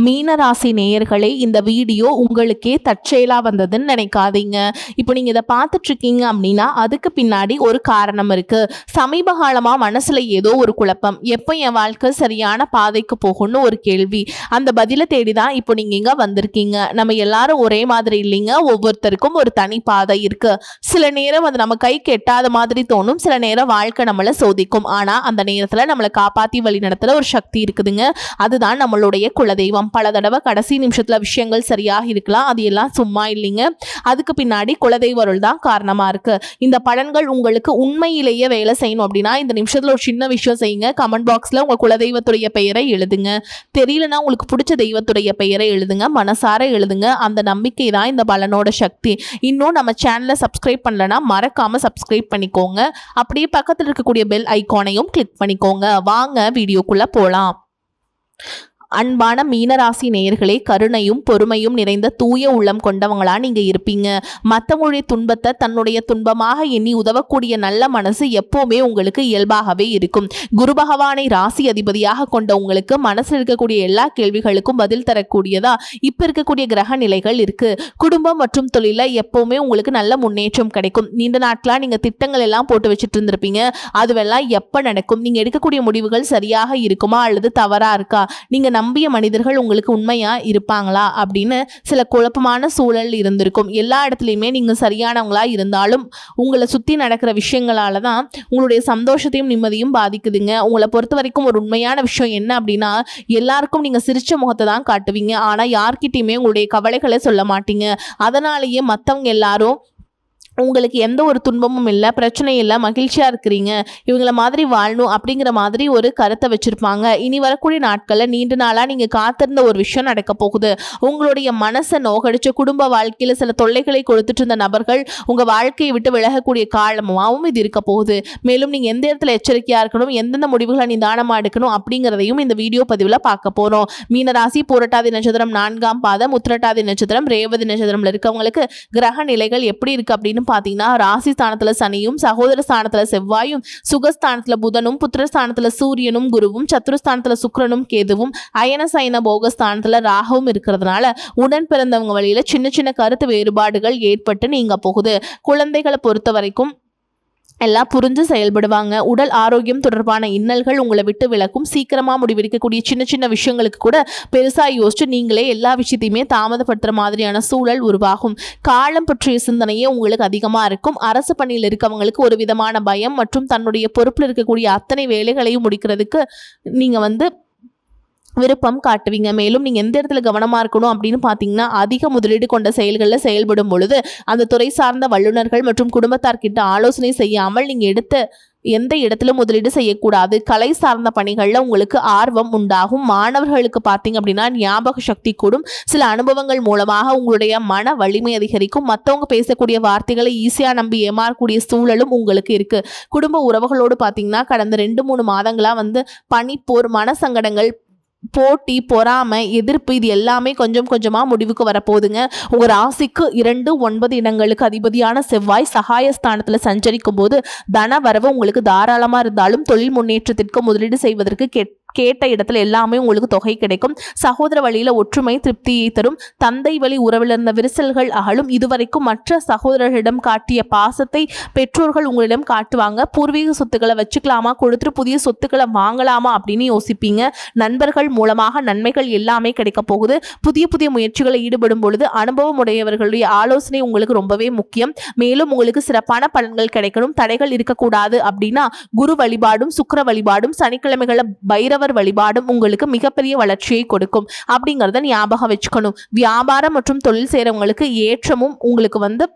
மீனராசி நேயர்களே, இந்த வீடியோ உங்களுக்கே தற்செயலா வந்ததுன்னு நினைக்காதீங்க. இப்போ நீங்க இதை பார்த்துட்டு இருக்கீங்க அப்படின்னா அதுக்கு பின்னாடி ஒரு காரணம் இருக்கு. சமீப காலமா மனசுல ஏதோ ஒரு குழப்பம், எப்போ என் வாழ்க்கை சரியான பாதைக்கு போகும்னு ஒரு கேள்வி. அந்த பதிலை தேடிதான் இப்போ நீங்க இங்க வந்திருக்கீங்க. நம்ம எல்லாரும் ஒரே மாதிரி இல்லைங்க, ஒவ்வொருத்தருக்கும் ஒரு தனி பாதை இருக்கு. சில நேரம் அது நம்ம கைக்கு எட்டாத மாதிரி தோணும், சில நேரம் வாழ்க்கை நம்மளை சோதிக்கும். ஆனா அந்த நேரத்துல நம்மளை காப்பாத்தி வழி நடத்துற ஒரு சக்தி இருக்குதுங்க. அதுதான் நம்மளுடைய குலதெய்வம். பல தடவை கடைசி நிமிஷத்துல விஷயங்கள் சரியாக இருக்கலாம், அது எல்லாம் சும்மா இல்லைங்க. அதுக்கு பின்னாடி குலதெய்வ அருள் தான் காரணமா இருக்கு. இந்த பலன்கள் உங்களுக்கு உண்மையிலேயே வேலை செய்யணும் அப்படின்னா இந்த நிமிஷத்துல ஒரு சின்ன விஷயம் செய்யுங்க. கமெண்ட் பாக்ஸ்ல உங்க குலதெய்வத்துடைய பெயரை எழுதுங்க. தெரியலனா உங்களுக்கு பிடிச்ச தெய்வத்துடைய பெயரை எழுதுங்க, மனசார எழுதுங்க. அந்த நம்பிக்கை தான் இந்த பலனோட சக்தி. இன்னும் நம்ம சேனலை சப்ஸ்கிரைப் பண்ணலன்னா மறக்காம சப்ஸ்கிரைப் பண்ணிக்கோங்க. அப்படியே பக்கத்தில் இருக்கக்கூடிய பெல் ஐகானையும் கிளிக் பண்ணிக்கோங்க. வாங்க வீடியோக்குள்ள போலாம். அன்பான மீனராசி நேயர்களே, கருணையும் பொறுமையும் நிறைந்த தூய உள்ளம் கொண்டவங்களா நீங்க இருப்பீங்க. மற்றவங்களுடைய துன்பத்தை தன்னுடைய துன்பமாக எண்ணி உதவக்கூடிய நல்ல மனசு எப்பவுமே உங்களுக்கு இயல்பாகவே இருக்கும். குரு பகவானை ராசி அதிபதியாக கொண்ட உங்களுக்கு மனசில் இருக்கக்கூடிய எல்லா கேள்விகளுக்கும் பதில் தரக்கூடியதா இப்ப இருக்கக்கூடிய கிரக நிலைகள் இருக்கு. குடும்பம் மற்றும் தொழில எப்பவுமே உங்களுக்கு நல்ல முன்னேற்றம் கிடைக்கும். நீண்ட நாட்களா நீங்க திட்டங்கள் எல்லாம் போட்டு வச்சுட்டு இருந்திருப்பீங்க, அதுவெல்லாம் எப்ப நடக்கும்? நீங்க எடுக்கக்கூடிய முடிவுகள் சரியாக இருக்குமா அல்லது தவறா இருக்கா? நீங்க நம்பிய மனிதர்கள் உங்களுக்கு உண்மையா இருப்பாங்களா அப்படின்னு சில குழப்பமான சூழல் இருந்திருக்கும். எல்லா இடத்துலையுமே நீங்க சரியானவங்களா இருந்தாலும் உங்களை சுத்தி நடக்கிற விஷயங்களால தான் உங்களுடைய சந்தோஷத்தையும் நிம்மதியும் பாதிக்குதுங்க. உங்களை பொறுத்த வரைக்கும் ஒரு உண்மையான விஷயம் என்ன அப்படின்னா, எல்லாருக்கும் நீங்க சிரிச்ச முகத்தை தான் காட்டுவீங்க, ஆனா யார்கிட்டயுமே உங்களுடைய கவலைகளை சொல்ல மாட்டீங்க. அதனாலேயே மற்றவங்க எல்லாரும் உங்களுக்கு எந்த ஒரு துன்பமும் இல்லை, பிரச்சனை இல்லை, மகிழ்ச்சியாக இருக்கிறீங்க, இவங்கள மாதிரி வாழணும் அப்படிங்கிற மாதிரி ஒரு கருத்தை வச்சுருப்பாங்க. இனி வரக்கூடிய நாட்களில் நீண்ட நாளாக நீங்கள் காத்திருந்த ஒரு விஷயம் நடக்க போகுது. உங்களுடைய மனசை நோகடிச்ச குடும்ப வாழ்க்கையில் சில தொல்லைகளை கொடுத்துட்டு இருந்த நபர்கள் உங்கள் வாழ்க்கையை விட்டு விலகக்கூடிய காலமாகவும் இது இருக்க போகுது. மேலும் நீங்கள் எந்த இடத்துல எச்சரிக்கையாக இருக்கணும், எந்தெந்த முடிவுகளை நிதானமாக எடுக்கணும் அப்படிங்கிறதையும் இந்த வீடியோ பதிவில் பார்க்க போகிறோம். மீனராசி பூரட்டாதி நட்சத்திரம் 4ஆம் பாதம், உத்திரட்டாதி நட்சத்திரம், ரேவதி நட்சத்திரம்ல இருக்கவங்களுக்கு கிரக நிலைகள் எப்படி இருக்கு அப்படின்னு பார்த்தீங்கன்னா, ராசி ஸ்தானத்துல சனியும், சகோதர ஸ்தானத்துல செவ்வாயும், சுகஸ்தானத்துல புதனும், புத்திரஸ்தானத்துல சூரியனும் குருவும், சத்துருஸ்தானத்துல சுக்கிரனும் கேதுவும், அயன சயன போகஸ்தானத்துல ராகுவும் இருக்கிறதுனால உடன் பிறந்தவங்க வழியில சின்ன சின்ன கருத்து வேறுபாடுகள் ஏற்பட்டு நீங்க போகுது. குழந்தைகளை பொறுத்த வரைக்கும் எல்லாம் புரிஞ்சு செயல்படுவாங்க. உடல் ஆரோக்கியம் தொடர்பான இன்னல்கள் உங்களை விட்டு விலக்கும். சீக்கிரமா முடிவெடுக்கக்கூடிய சின்ன சின்ன விஷயங்களுக்கு கூட பெருசா யோசிச்சு நீங்களே எல்லா விஷயத்தையுமே தாமதப்படுத்துற மாதிரியான சூழல் உருவாகும். காலம் பற்றிய சிந்தனையே உங்களுக்கு அதிகமா இருக்கும். அரசு பணியில் இருக்கவங்களுக்கு ஒரு விதமான பயம் மற்றும் தன்னுடைய பொறுப்பில் இருக்கக்கூடிய அத்தனை வேலைகளையும் முடிக்கிறதுக்கு நீங்க விருப்பம் காட்டுவீங்க. மேலும் நீங்கள் எந்த இடத்துல கவனமாக இருக்கணும் அப்படின்னு பார்த்தீங்கன்னா, அதிக முதலீடு கொண்ட செயல்களில் செயல்படும் பொழுது அந்த துறை சார்ந்த வல்லுநர்கள் மற்றும் குடும்பத்தார்கிட்ட ஆலோசனை செய்யாமல் நீங்கள் எடுத்த எந்த இடத்துல முதலீடு செய்யக்கூடாது. கலை சார்ந்த பணிகளில் உங்களுக்கு ஆர்வம் உண்டாகும். மாணவர்களுக்கு பார்த்தீங்க அப்படின்னா ஞாபக சக்தி கூடும். சில அனுபவங்கள் மூலமாக உங்களுடைய மன வலிமை அதிகரிக்கும். மற்றவங்க பேசக்கூடிய வார்த்தைகளை ஈஸியாக நம்பி ஏமாறக்கூடிய சூழலும் உங்களுக்கு இருக்கு. குடும்ப உறவுகளோடு பார்த்தீங்கன்னா கடந்த 2-3 மாதங்களா பனிப்போர், மனசங்கடங்கள், போட்டி, பொறாமை, எதிர்ப்பு இது எல்லாமே கொஞ்சம் கொஞ்சமா முடிவுக்கு வரப்போகுதுங்க. உங்க ராசிக்கு 2, 9 இடங்களுக்கு அதிபதியான செவ்வாய் சகாயஸ்தானத்துல சஞ்சரிக்கும் போது தன வரவு உங்களுக்கு தாராளமா இருந்தாலும் தொழில் முன்னேற்றத்திற்கு முதலீடு செய்வதற்கு கேட்ட இடத்துல எல்லாமே உங்களுக்கு தொகை கிடைக்கும். சகோதர வழியில ஒற்றுமை திருப்தியை தரும். தந்தை வழி உறவில் இருந்த விரிசல்கள் அகலும். இதுவரைக்கும் மற்ற சகோதரர்களிடம் காட்டிய பாசத்தை பெற்றோர்கள் உங்களிடம் காட்டுவாங்க. பூர்வீக சொத்துக்களை வச்சுக்கலாமா, கொடுத்துட்டு புதிய சொத்துக்களை வாங்கலாமா அப்படின்னு யோசிப்பீங்க. நண்பர்கள் மூலமாக நன்மைகள் எல்லாமே கிடைக்க போகுது. புதிய புதிய முயற்சிகளை ஈடுபடும் பொழுது அனுபவம் உடையவர்களுடைய ஆலோசனை உங்களுக்கு ரொம்பவே முக்கியம். மேலும் உங்களுக்கு சிறப்பான பலன்கள் கிடைக்கணும். தடைகள் இருக்கக்கூடாது அப்படின்னா குரு வழிபாடும், சுக்கிர வழிபாடும், சனிக்கிழமைகளை பைரவர் வழிபாடும் உங்களுக்கு மிகப்பெரிய வளர்ச்சியை கொடுக்கும் அப்படிங்கறத ஞாபகம் வச்சுக்கணும். வியாபாரம் மற்றும் தொழில் செய்றவங்களுக்கு ஏற்றமும் உங்களுக்கு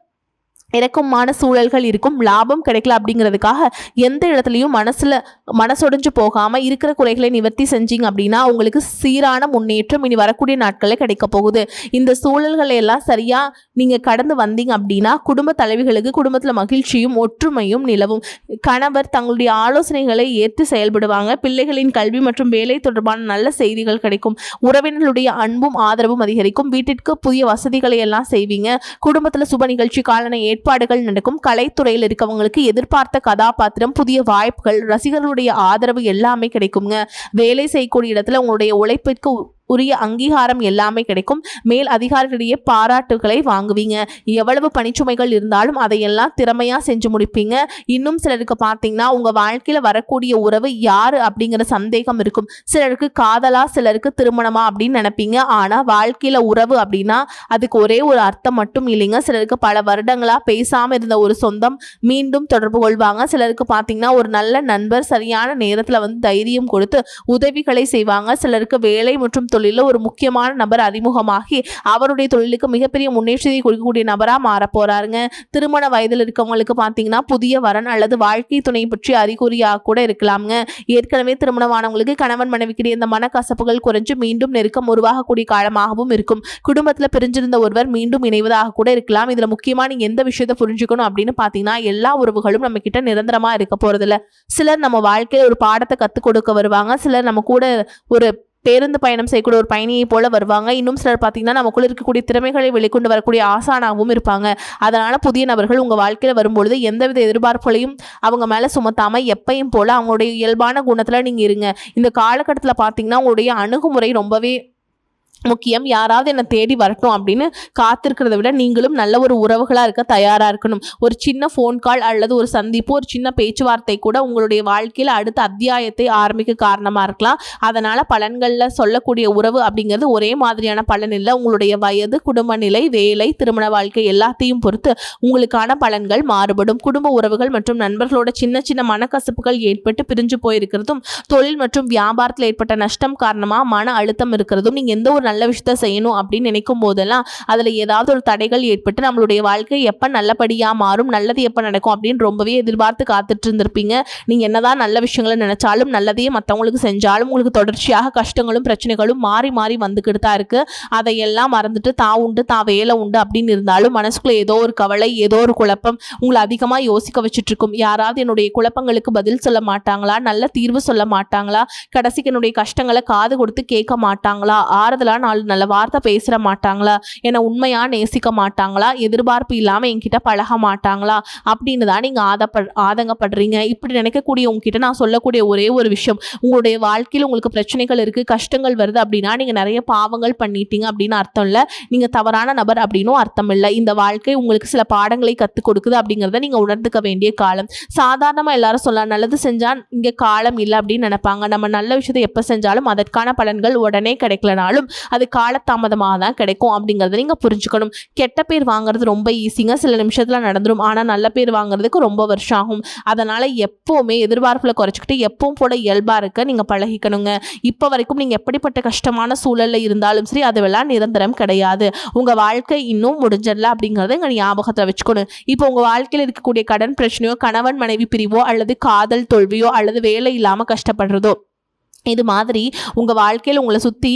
இறக்கமான சூழல்கள் இருக்கும். லாபம் கிடைக்கல அப்படிங்கிறதுக்காக எந்த இடத்துலையும் மனசொடைஞ்சு போகாம இருக்கிற குறைகளை நிவர்த்தி செஞ்சீங்க அப்படின்னா உங்களுக்கு சீரான முன்னேற்றம் இனி வரக்கூடிய நாட்களில் கிடைக்க போகுது. இந்த சூழல்களை எல்லாம் சரியா நீங்க கடந்து வந்தீங்க அப்படின்னா குடும்ப தலைவிகளுக்கு குடும்பத்துல மகிழ்ச்சியும் ஒற்றுமையும் நிலவும். கணவர் தங்களுடைய ஆலோசனைகளை ஏற்று செயல்படுவாங்க. பிள்ளைகளின் கல்வி மற்றும் வேலை தொடர்பான நல்ல செய்திகள் கிடைக்கும். உறவினர்களுடைய அன்பும் ஆதரவும் அதிகரிக்கும். வீட்டிற்கு புதிய வசதிகளை எல்லாம் செய்வீங்க. குடும்பத்துல சுப நிகழ்ச்சி காலனை ஏற்பாடுகள் நடக்கும். கலைத்துறையில் இருக்கவங்களுக்கு எதிர்பார்த்த கதாபாத்திரம், புதிய வாய்ப்புகள், ரசிகர்களுடைய ஆதரவு எல்லாமே கிடைக்குங்க. வேலை செய்யக்கூடிய இடத்துல உங்களுடைய உழைப்பிற்கு உரிய அங்கீகாரம் எல்லாமே கிடைக்கும். மேல் அதிகாரிகளிடையே பாராட்டுகளை வாங்குவீங்க. எவ்வளவு பணிச்சுமைகள் இருந்தாலும் அதையெல்லாம் திறமையா செஞ்சு முடிப்பீங்க. இன்னும் சிலருக்கு பார்த்தீங்கன்னா உங்க வாழ்க்கையில வரக்கூடிய உறவு யாரு அப்படிங்கிற சந்தேகம் இருக்கும். சிலருக்கு காதலா, சிலருக்கு திருமணமா அப்படின்னு நினைப்பீங்க. ஆனா வாழ்க்கையில உறவு அப்படின்னா அதுக்கு ஒரே ஒரு அர்த்தம் மட்டும் இல்லைங்க. சிலருக்கு பல வருடங்களா பேசாம இருந்த ஒரு சொந்தம் மீண்டும் தொடர்பு கொள்வாங்க. சிலருக்கு பார்த்தீங்கன்னா ஒரு நல்ல நண்பர் சரியான நேரத்துல தைரியம் கொடுத்து உதவிகளை செய்வாங்க. சிலருக்கு வேலை மற்றும் தொழில ஒரு முக்கியமான நபர் அறிமுகமாகி அவருடைய தொழிலுக்கு மிகப்பெரிய முன்னேற்றத்தை கொடுக்கக்கூடிய நபரா மாற போறாருங்க. திருமண வயதில் இருக்கவங்களுக்கு பார்த்தீங்கன்னா புதிய வரன் அல்லது வாழ்க்கை துணை பற்றி அறிகுறியாக கூட இருக்கலாம்ங்க. ஏற்கனவே திருமணமானவங்களுக்கு கணவன் மனைவிக்கிடையே இந்த மனக்கசப்புகள் குறைஞ்சு மீண்டும் நெருக்கம் உருவாகக்கூடிய காலமாகவும் இருக்கும். குடும்பத்துல பிரிஞ்சிருந்த ஒருவர் மீண்டும் இணைவதாக கூட இருக்கலாம். இதுல முக்கியமா நீங்க எந்த விஷயத்தை புரிஞ்சுக்கணும் அப்படின்னு பாத்தீங்கன்னா எல்லா உறவுகளும் நம்ம கிட்ட நிரந்தரமா இருக்க போறதில்ல. சிலர் நம்ம வாழ்க்கையில ஒரு பாடத்தை கத்துக் கொடுக்க வருவாங்க. சிலர் நம்ம கூட ஒரு பேருந்து பயணம் செய்யக்கூடிய ஒரு பயணியை போல வருவாங்க. இன்னும் சிலர் பார்த்தீங்கன்னா நமக்குள்ள இருக்கக்கூடிய திறமைகளை வெளிக்கொண்டு வரக்கூடிய ஆசானாகவும் இருப்பாங்க. அதனால புதிய நபர்கள் உங்க வாழ்க்கையில வரும்பொழுது எந்தவித எதிர்பார்ப்புகளையும் அவங்க மேல சுமத்தாம எப்பயும் போல அவங்களுடைய இயல்பான குணத்துல நீங்க இருங்க. இந்த காலகட்டத்தில் பார்த்தீங்கன்னா உங்களுடைய அணுகுமுறை ரொம்பவே முக்கியம். யாராவது என்னை தேடி வரட்டும் அப்படின்னு காத்திருக்கிறத விட நீங்களும் நல்ல ஒரு உறவுகளாக இருக்க தயாராக இருக்கணும். ஒரு சின்ன ஃபோன் கால் அல்லது ஒரு சந்திப்பு, ஒரு சின்ன பேச்சுவார்த்தை கூட உங்களுடைய வாழ்க்கையில் அடுத்த அத்தியாயத்தை ஆரம்பிக்க காரணமாக இருக்கலாம். அதனால் பலன்களில் சொல்லக்கூடிய உறவு அப்படிங்கிறது ஒரே மாதிரியான பலன் இல்லை. உங்களுடைய வயது, குடும்ப நிலை, வேலை, திருமண வாழ்க்கை எல்லாத்தையும் பொறுத்து உங்களுக்கான பலன்கள் மாறுபடும். குடும்ப உறவுகள் மற்றும் நண்பர்களோட சின்ன சின்ன மனக்கசப்புகள் ஏற்பட்டு பிரிஞ்சு போயிருக்கிறதும், தொழில் மற்றும் வியாபாரத்தில் ஏற்பட்ட நஷ்டம் காரணமாக மன அழுத்தம் இருக்கிறதும், நீங்கள் எந்த ஒரு நல்ல விஷயத்தை செய்யணும் அப்படின்னு நினைக்கும் போதெல்லாம் அதில் ஏதாவது ஒரு தடைகள் ஏற்பட்டு நம்மளுடைய வாழ்க்கை எப்போ நல்லபடியாக மாறும், நல்லது எப்போ நடக்கும் அப்படின்னு ரொம்பவே எதிர்பார்த்து காத்துட்டு இருந்திருப்பீங்க. நீங்கள் என்னதான் நல்ல விஷயங்களை நினைச்சாலும், நல்லதையே மற்றவங்களுக்கு செஞ்சாலும் உங்களுக்கு தொடர்ச்சியாக கஷ்டங்களும் பிரச்சனைகளும் மாறி மாறி வந்துக்கிட்டு தான் இருக்குது. அதையெல்லாம் மறந்துட்டு தான் உண்டு தான் வேலை உண்டு அப்படின்னு இருந்தாலும் மனசுக்குள்ள ஏதோ ஒரு கவலை, ஏதோ ஒரு குழப்பம் உங்களை அதிகமாக யோசிக்க வச்சுட்டு இருக்கும். யாராவது என்னுடைய குழப்பங்களுக்கு பதில் சொல்ல மாட்டாங்களா, நல்ல தீர்வு சொல்ல மாட்டாங்களா, கடைசிக்கு என்னுடைய கஷ்டங்களை காது கொடுத்து கேட்க மாட்டாங்களா, ஆறுதலா நல்ல வார்த்தை பேச மாட்டாங்களா, என்னை உண்மையா நேசிக்க மாட்டாங்களா, எதிர்பார்ப்பு இல்லாம என்கிட்ட பழக மாட்டாங்களா அப்படின்னு தான் நீங்க ஆதங்கப்படுறீங்க. இப்படி நினைக்கக்கூடிய உங்ககிட்ட நான் சொல்லக்கூடிய ஒரே ஒரு விஷயம், உங்களுடைய வாழ்க்கையில் உங்களுக்கு பிரச்சனைகள் இருக்கு, கஷ்டங்கள் வருது அப்படின்னா நீங்க நிறைய பாவங்கள் பண்ணிட்டீங்க அப்படின்னு அர்த்தம் இல்லை. நீங்க தவறான நபர் அப்படின்னும் அர்த்தம் இல்லை. இந்த வாழ்க்கை உங்களுக்கு சில பாடங்களை கற்றுக் கொடுக்குது அப்படிங்கிறத நீங்க உணர்ந்துக்க வேண்டிய காலம். சாதாரணமா எல்லாரும் சொல்லலாம் நல்லது செஞ்சா இங்க காலம் இல்லை அப்படின்னு நினைப்பாங்க. நம்ம நல்ல விஷயத்தை எப்ப செஞ்சாலும் அதற்கான பலன்கள் உடனே கிடைக்கலனாலும் அது காலதாமதமாக தான் கிடைக்கும் அப்படிங்கிறத நீங்கள் புரிஞ்சுக்கணும். கெட்ட பேர் வாங்குறது ரொம்ப ஈஸிங்க, சில நிமிஷத்தில் நடந்துடும். ஆனால் நல்ல பேர் வாங்குறதுக்கு ரொம்ப வருஷம் ஆகும். அதனால் எப்போவுமே எதிர்பார்ப்புல குறைச்சிக்கிட்டு எப்பவும் போல இயல்பாக இருக்க நீங்கள் பழகிக்கணுங்க. இப்போ வரைக்கும் நீங்கள் எப்படிப்பட்ட கஷ்டமான சூழலில் இருந்தாலும் சரி அதுவெல்லாம் நிரந்தரம் கிடையாது. உங்கள் வாழ்க்கை இன்னும் முடிஞ்சிடல அப்படிங்கிறத எங்கள் ஞாபகத்தில் வச்சுக்கணும். இப்போ உங்கள் வாழ்க்கையில் இருக்கக்கூடிய கடன் பிரச்சனையோ, கணவன் மனைவி பிரிவோ, அல்லது காதல் தோல்வியோ, அல்லது வேலை இல்லாமல் கஷ்டப்படுறதோ, இது மாதிரி உங்கள் வாழ்க்கையில் உங்களை சுற்றி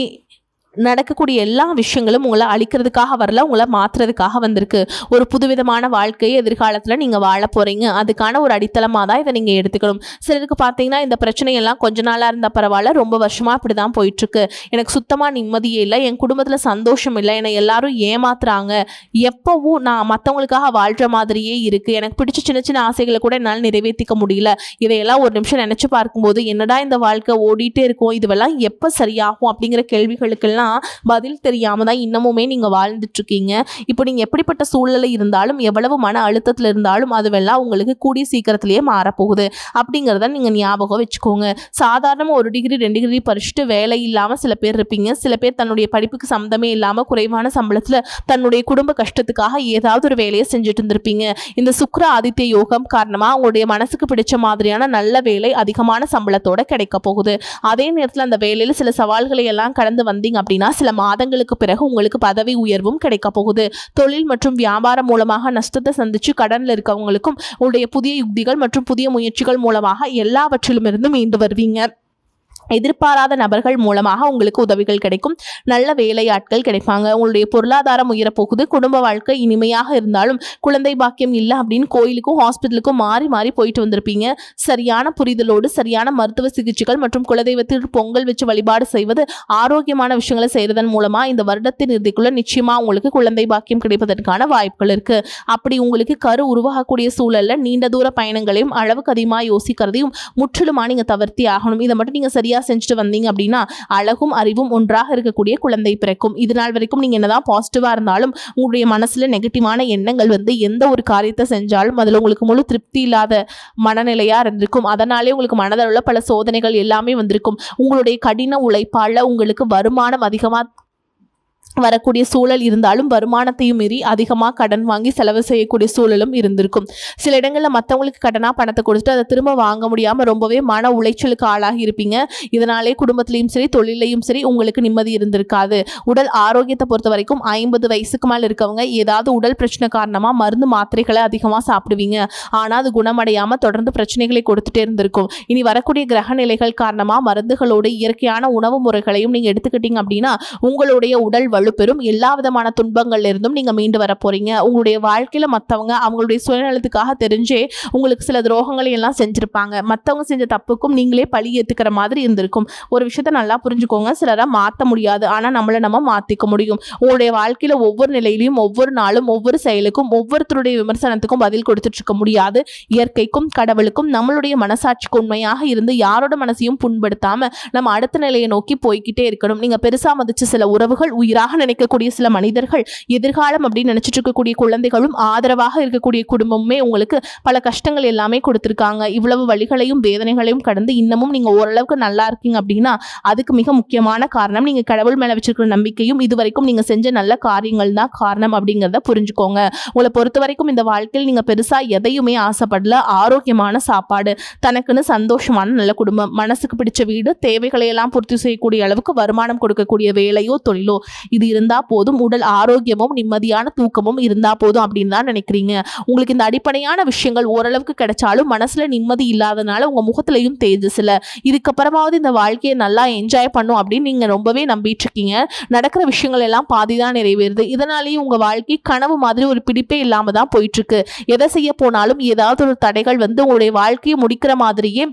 நடக்கக்கூடிய எல்லா விஷயங்களும் உங்களை அழிக்கிறதுக்காக வரல, உங்களை மாற்றுறதுக்காக வந்திருக்கு. ஒரு புதுவிதமான வாழ்க்கையை எதிர்காலத்தில் நீங்கள் வாழ போகிறீங்க. அதுக்கான ஒரு அடித்தளமாக தான் இதை நீங்கள் எடுத்துக்கணும். சிலருக்கு பார்த்தீங்கன்னா இந்த பிரச்சனையெல்லாம் கொஞ்ச நாளாக இருந்தால் பரவாயில்ல, ரொம்ப வருஷமாக அப்படி தான் போயிட்டுருக்கு, எனக்கு சுத்தமாக நிம்மதியே இல்லை, என் குடும்பத்தில் சந்தோஷம் இல்லை, என்னை எல்லாரும் ஏமாத்துறாங்க, எப்போவும் நான் மற்றவங்களுக்காக வாழ்கிற மாதிரியே இருக்குது, எனக்கு பிடிச்ச சின்ன சின்ன ஆசைகளை கூட என்னால் நிறைவேற்றிக்க முடியல, இதையெல்லாம் ஒரு நிமிஷம் நினச்சி பார்க்கும்போது என்னடா இந்த வாழ்க்கை ஓடிட்டே இருக்கும், இதுவெல்லாம் எப்போ சரியாகும் அப்படிங்கிற கேள்விகளுக்கெல்லாம் பதில் தெரியாம தான் இன்னமுமே நீங்க வாழ்ந்துட்டு இருக்கீங்க. இப்போ நீங்க எப்படிப்பட்ட சூழ்நிலை இருந்தாலும், எவ்வளவு மன அழுத்தத்தில் இருந்தாலும் அதுவெல்லாம் உங்களுக்கு கூடிய சீக்கிரத்திலேயே மாறப்போகுது அப்படிங்கிறத நீங்க ஞாபகம் வச்சுக்கோங்க. சாதாரண 1 டிகிரி 2 டிகிரி படிச்சுட்டு வேலை இல்லாம சில பேர் இருப்பீங்க. சில பேர் தன்னுடைய படிப்புக்கு சம்மந்தமே இல்லாம குறைவான சம்பளத்துல தன்னுடைய குடும்ப கஷ்டத்துக்காக ஏதாவது ஒரு வேலையை செஞ்சுட்டு இருந்திருப்பீங்க. இந்த சுக்கிர ஆதித்ய யோகம் காரணமா உங்களுடைய மனசுக்கு பிடிச்ச மாதிரியான நல்ல வேலை அதிகமான சம்பளத்தோட கிடைக்க போகுது. அதே நேரத்தில் அந்த வேலையில சில சவால்களை எல்லாம் கடந்து வந்தீங்க அப்படின்னா சில மாதங்களுக்கு பிறகு உங்களுக்கு பதவி உயர்வும் கிடைக்க போகுது. தொழில் மற்றும் வியாபாரம் மூலமாக நஷ்டத்தை சந்திச்சு கடன்ல இருக்கவங்களுக்கும் உங்களுடைய புதிய யுக்திகள் மற்றும் புதிய முயற்சிகள் மூலமாக எல்லாவற்றிலும் இருந்து மீண்டு வருவீங்க. எதிர்பாராத நபர்கள் மூலமாக உங்களுக்கு உதவிகள் கிடைக்கும். நல்ல வேலையாட்கள் கிடைப்பாங்க. உங்களுடைய பொருளாதாரம் உயரப்போகுது. குடும்ப வாழ்க்கை இனிமையாக இருந்தாலும் குழந்தை பாக்கியம் இல்லை அப்படின்னு கோயிலுக்கும் ஹாஸ்பிட்டலுக்கும் மாறி மாறி போயிட்டு வந்திருப்பீங்க. சரியான புரிதலோடு சரியான மருத்துவ சிகிச்சைகள் மற்றும் குலதெய்வத்திற்கு பொங்கல் வச்சு வழிபாடு செய்வது, ஆரோக்கியமான விஷயங்களை செய்வதன் மூலமா இந்த வருடத்தின் இறுதிக்குள்ள நிச்சயமா உங்களுக்கு குழந்தை பாக்கியம் கிடைப்பதற்கான வாய்ப்புகள் இருக்கு. அப்படி உங்களுக்கு கரு உருவாகக்கூடிய சூழல்ல நீண்ட தூர பயணங்களையும் அளவுக்கு அதிகமாக யோசிக்கிறதையும் முற்றிலுமா நீங்க தவிர்த்தி ஆகணும். இதை மட்டும் நீங்க சரியா சரியா செஞ்சுட்டு வந்தீங்க அப்படின்னா அழகும் அறிவும் ஒன்றாக இருக்கக்கூடிய குழந்தை பிறக்கும். இது நாள் வரைக்கும் நீங்க என்னதான் பாசிட்டிவா இருந்தாலும் உங்களுடைய மனசுல நெகட்டிவான எண்ணங்கள் வந்து எந்த ஒரு காரியத்தை செஞ்சாலும் அதுல உங்களுக்கு முழு திருப்தி இல்லாத மனநிலையா இருந்திருக்கும். அதனாலே உங்களுக்கு மனதளவுல பல சோதனைகள் எல்லாமே வந்திருக்கும். உங்களுடைய கடின உழைப்பால உங்களுக்கு வருமானம் அதிகமா வரக்கூடிய சூழல் இருந்தாலும் வருமானத்தையும் மீறி அதிகமாக கடன் வாங்கி செலவு செய்யக்கூடிய சூழலும் இருந்திருக்கும். சில இடங்களில் மற்றவங்களுக்கு கடனாக பணத்தை கொடுத்துட்டு அதை திரும்ப வாங்க முடியாமல் ரொம்பவே மன உளைச்சலுக்கு ஆளாகி இருப்பீங்க. இதனாலே குடும்பத்திலையும் சரி தொழிலையும் சரி உங்களுக்கு நிம்மதி இருந்திருக்காது. உடல் ஆரோக்கியத்தை பொறுத்த வரைக்கும் 50 வயசுக்கு மேலே இருக்கவங்க ஏதாவது உடல் பிரச்சனை காரணமாக மருந்து மாத்திரைகளை அதிகமாக சாப்பிடுவீங்க. ஆனால் அது குணமடையாமல் தொடர்ந்து பிரச்சனைகளை கொடுத்துட்டே இருந்திருக்கும். இனி வரக்கூடிய கிரக நிலைகள் காரணமாக மருந்துகளோடு இயற்கையான உணவு முறைகளையும் நீங்கள் எடுத்துக்கிட்டீங்க அப்படின்னா உங்களுடைய உடல் பெறும் எல்லா விதமான துன்பங்கள்ல இருந்தும் நீங்க மீண்டு வர போறீங்க. உங்களுடைய வாழ்க்கையில மத்தவங்க அவங்களுடைய சுயநலத்துக்காக தெரிஞ்சே உங்களுக்கு சில துரோகங்களை எல்லாம் செஞ்சிருப்பாங்க. மத்தவங்க செஞ்ச தப்புக்கும் நீங்களே பழி ஏத்துக்கிற மாதிரி இருந்திருக்கும். ஒரு விஷயத்த நல்லா புரிஞ்சுக்கோங்க, சிலரை மாற்ற முடியாது, ஆனா நம்மளை நம்ம மாத்திக்க முடியும். உங்களுடைய வாழ்க்கையில ஒவ்வொரு நிலையிலையும் ஒவ்வொரு நாளும் ஒவ்வொரு செயலுக்கும் ஒவ்வொருத்தருடைய விமர்சனத்துக்கும் பதில் கொடுத்துட்டு இருக்க முடியாது. இயற்கைக்கும் கடவுளுக்கும் நம்மளுடைய மனசாட்சிக்கு உண்மையாக இருந்து யாரோட மனசையும் புண்படுத்தாம நம்ம அடுத்த நிலையை நோக்கி போய்கிட்டே இருக்கணும். நீங்க பெருசா மதிச்சு சில உறவுகள் உயிராக நினைக்கக்கூடிய சில மனிதர்கள், எதிர்காலம் அப்படின்னு நினைச்சிட்டு இருக்கக்கூடிய குழந்தைகளும் ஆதரவாக இருக்கக்கூடிய குடும்பமுமே உங்களுக்கு பல கஷ்டங்கள் எல்லாமே கொடுத்திருக்காங்க. இவ்வளவு வழிகளையும் வேதனைகளையும் கடந்து இன்னமும் நீங்க ஓரளவுக்கு நல்லா இருக்கீங்க அப்படின்னா அதுக்கு மிக முக்கியமான காரணம் நீங்க கடவுள் மேல வச்சிருக்கிற நம்பிக்கையும் இதுவரைக்கும் நீங்க செஞ்ச நல்ல காரியங்கள் தான் காரணம் அப்படிங்கிறத புரிஞ்சுக்கோங்க. உங்களை பொறுத்த வரைக்கும் இந்த வாழ்க்கையில் நீங்க பெருசா எதையுமே ஆசைப்படல. ஆரோக்கியமான சாப்பாடு, தனக்குன்னு சந்தோஷமான நல்ல குடும்பம், மனசுக்கு பிடிச்ச வீடு, தேவைகளை எல்லாம் பூர்த்தி செய்யக்கூடிய அளவுக்கு வருமானம் கொடுக்கக்கூடிய வேலையோ தொழிலோ இது இருந்தா போதும். உடல் ஆரோக்கியமும் நிம்மதியான தூக்கமும் இருந்தா போதும் அப்படின்னு தான் நினைக்கிறீங்க. உங்களுக்கு இந்த அடிப்படையான விஷயங்கள் ஓரளவுக்கு கிடைச்சாலும் மனசுல நிம்மதி இல்லாதனால உங்க முகத்திலையும் தேஜஸ் இல்ல. இதுக்கப்புறமாவது இந்த வாழ்க்கையை நல்லா என்ஜாய் பண்ணும் அப்படின்னு நீங்க ரொம்பவே நம்பிட்டு இருக்கீங்க. நடக்கிற விஷயங்கள் எல்லாம் பாதிதான் நிறைவேறுது. இதனாலேயே உங்க வாழ்க்கை கனவு மாதிரி ஒரு பிடிப்பே இல்லாம தான் போயிட்டு இருக்கு. எதை செய்ய போனாலும் ஏதாவது ஒரு தடைகள் வந்து உங்களுடைய வாழ்க்கையை முடிக்கிற மாதிரியே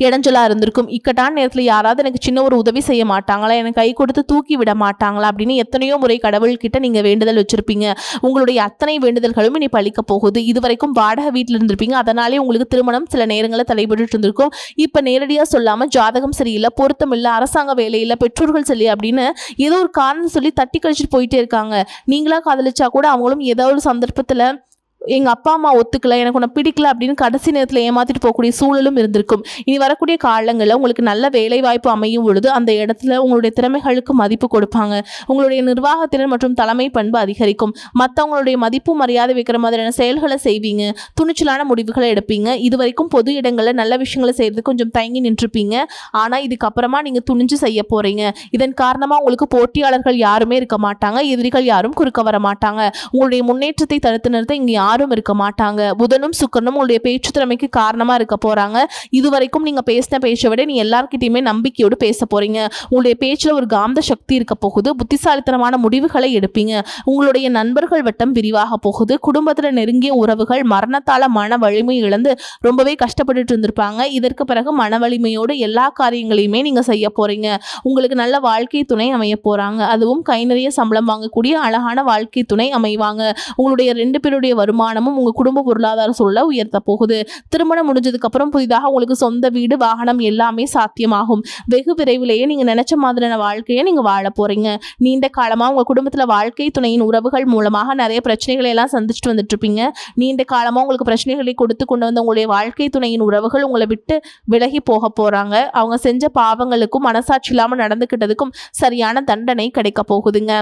இடைஞ்சலா இருந்திருக்கும். இக்கட்டான நேரத்தில் யாராவது எனக்கு சின்ன ஒரு உதவி செய்ய மாட்டாங்களா, எனக்கு கை கொடுத்து தூக்கி விட மாட்டாங்களா அப்படின்னு எத்தனையோ முறை கடவுள்கிட்ட நீங்க வேண்டுதல் வச்சிருப்பீங்க. உங்களுடைய அத்தனை வேண்டுதல்களும் இனி பழிக்க போகுது. இதுவரைக்கும் வாடகை வீட்டில் இருந்திருப்பீங்க. அதனாலே உங்களுக்கு திருமணம் சில நேரங்களில் தடைபட்டு இருந்திருக்கும். இப்ப நேரடியா சொல்லாம ஜாதகம் சரியில்லை, பொருத்தம் இல்லை, அரசாங்க வேலையில, பெற்றோர்கள் சொல்லி அப்படின்னு ஏதோ ஒரு காரணம் சொல்லி தட்டி கழிச்சிட்டு போயிட்டே இருக்காங்க. நீங்களா காதலிச்சா கூட அவங்களும் ஏதோ ஒரு சந்தர்ப்பத்துல எங்கள் அப்பா அம்மா ஒத்துக்கல, எனக்கு உன்னை பிடிக்கல அப்படின்னு கடைசி நேரத்தில் ஏமாற்றிட்டு போகக்கூடிய சூழலும் இருந்திருக்கும். இனி வரக்கூடிய காலங்களில் உங்களுக்கு நல்ல வேலை வாய்ப்பு அமையும் பொழுது அந்த இடத்துல உங்களுடைய திறமைகளுக்கு மதிப்பு கொடுப்பாங்க. உங்களுடைய நிர்வாகத்திறன் மற்றும் தலைமை பண்பு அதிகரிக்கும். மற்றவங்களுடைய மதிப்பு மரியாதை வைக்கிற மாதிரியான செயல்களை செய்வீங்க. துணிச்சலான முடிவுகளை எடுப்பீங்க. இது வரைக்கும் பொது இடங்களில் நல்ல விஷயங்களை செய்யறதுக்கு கொஞ்சம் தயங்கி நின்றுப்பீங்க. ஆனால் இதுக்கப்புறமா நீங்கள் துணிஞ்சு செய்ய போகிறீங்க. இதன் காரணமாக உங்களுக்கு போட்டியாளர்கள் யாருமே இருக்க மாட்டாங்க. எதிரிகள் யாரும் குறுக்க வர மாட்டாங்க. உங்களுடைய முன்னேற்றத்தை தடுத்து நிறுத்த இங்கே யாரும் இருக்க மாட்டாங்க. புதனும் சுக்கிரனும் உங்களுடைய பேச்சு திறமைக்கு காரணமா இருக்க போறாங்க. இதுவரைக்கும் நீங்க பேசின பேச்சை விட நீ எல்லார்கிட்டயுமே நம்பிக்கையோடு பேச போறீங்க. உங்களுடைய பேச்சுல ஒரு காந்த சக்தி இருக்க போகுது. புத்திசாலித்தனமான முடிவுகளை எடுப்பீங்க. உங்களுடைய நண்பர்கள் வட்டம் விரிவாக போகுது. குடும்பத்துல நெருங்கிய உறவுகள் மரணத்தால மன வலிமை இழந்து ரொம்பவே கஷ்டப்பட்டுட்டு இருந்திருப்பாங்க. இதற்கு பிறகு மன வலிமையோடு எல்லா காரியங்களையுமே நீங்க செய்ய போறீங்க. உங்களுக்கு நல்ல வாழ்க்கை துணை அமைய போறாங்க. அதுவும் கை நிறைய சம்பளம் வாங்கக்கூடிய அழகான வாழ்க்கை துணை அமைவாங்க. உங்களுடைய 2 பேருடைய வருமானமும் உங்க குடும்ப பொருளாதார சூழலை உயர்த்த போகுது. திருமணம் முடிஞ்சதுக்கு அப்புறம் புதிதாக உங்களுக்கு சொந்த வீடு, வாகனம் எல்லாமே சாத்தியமாகும். வெகு விரைவிலேயே நீங்க நினைச்ச மாதிரியான வாழ்க்கையை நீங்க வாழ போறீங்க. நீண்ட காலமா உங்க குடும்பத்துல வாழ்க்கை துணையின் உறவுகள் மூலமாக நிறைய பிரச்சனைகளை எல்லாம் சந்திச்சுட்டு வந்துட்டு இருப்பீங்க. நீண்ட காலமா உங்களுக்கு பிரச்சனைகளை கொடுத்து கொண்டு வந்த உங்களுடைய வாழ்க்கை துணையின் உறவுகள் உங்களை விட்டு விலகி போக போறாங்க. அவங்க செஞ்ச பாவங்களுக்கும் மனசாட்சி இல்லாம நடந்துக்கிட்டதுக்கும் சரியான தண்டனை கிடைக்க போகுதுங்க.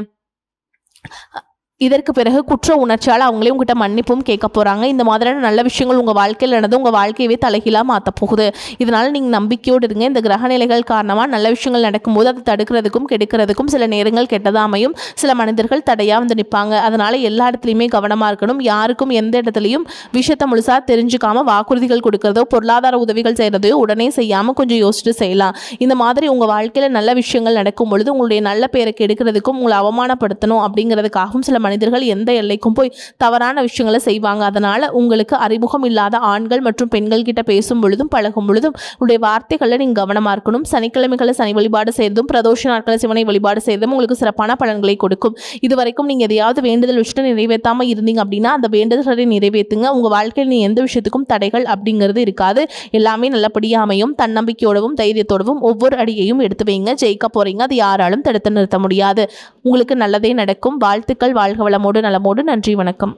இதற்கு பிறகு குற்ற உணர்ச்சியால் அவங்களே உங்ககிட்ட மன்னிப்பும் கேட்க போகிறாங்க. இந்த மாதிரியான நல்ல விஷயங்கள் உங்கள் வாழ்க்கையில் நடந்து உங்கள் வாழ்க்கையவே தலைகீழாக மாற்ற போகுது. இதனால் நீங்கள் நம்பிக்கையோடு இருங்க. இந்த கிரகநிலைகள் காரணமாக நல்ல விஷயங்கள் நடக்கும்போது அதை தடுக்கிறதுக்கும் கெடுக்கிறதுக்கும் சில நேரங்கள் கெட்டதாக அமையும். சில மனிதர்கள் தடையாக வந்து நிற்பாங்க. அதனால் எல்லா இடத்துலையுமே கவனமாக இருக்கணும். யாருக்கும் எந்த இடத்துலையும் விஷயத்தை முழுசாக தெரிஞ்சுக்காமல் வாக்குறுதிகள் கொடுக்கறதோ பொருளாதார உதவிகள் செய்கிறதையோ உடனே செய்யாமல் கொஞ்சம் யோசிச்சுட்டு செய்யலாம். இந்த மாதிரி உங்கள் வாழ்க்கையில் நல்ல விஷயங்கள் நடக்கும் பொழுது உங்களுடைய நல்ல பேரை கெடுக்கிறதுக்கும் உங்களை அவமானப்படுத்தணும் அப்படிங்கிறதுக்காகவும் சில மனிதர்கள் எந்த எல்லைக்கும் போய் தவறான விஷயங்களை செய்வாங்க. அதனால உங்களுக்கு அறிமுகம் இல்லாத ஆண்கள் மற்றும் பெண்கள் கிட்ட பேசும் பொழுதும் பழகும் பொழுதும் உங்களுடைய வார்த்தைகளை நீங்க கவனமா இருக்கணும். சனிக்கிழமைகளை சனி வழிபாடு செய்யறதும் பிரதோஷ நாட்களை சிவனை வழிபாடு செய்யறதும் உங்களுக்கு சிறப்பான பலன்களை கொடுக்கும். இதுவரைக்கும் நீங்க எதையாவது வேண்டுதல் வச்சுட்டு நிறைவேற்றாம இருந்தீங்க அப்படின்னா அந்த வேண்டுதல்களை நிறைவேற்றுங்க. உங்க வாழ்க்கையில் நீ எந்த விஷயத்துக்கும் தடைகள் அப்படிங்கிறது இருக்காது. எல்லாமே நல்லபடியா அமையும். தன்னம்பிக்கையோடவும் தைரியத்தோடவும் ஒவ்வொரு அடியையும் எடுத்து வைங்க. ஜெயிக்க போறீங்க. அது யாராலும் தடுத்து நிறுத்த முடியாது. உங்களுக்கு நல்லதே நடக்கும். வாழ்த்துக்கள். வாழ்க வளமோடு நலமோடு. நன்றி, வணக்கம்.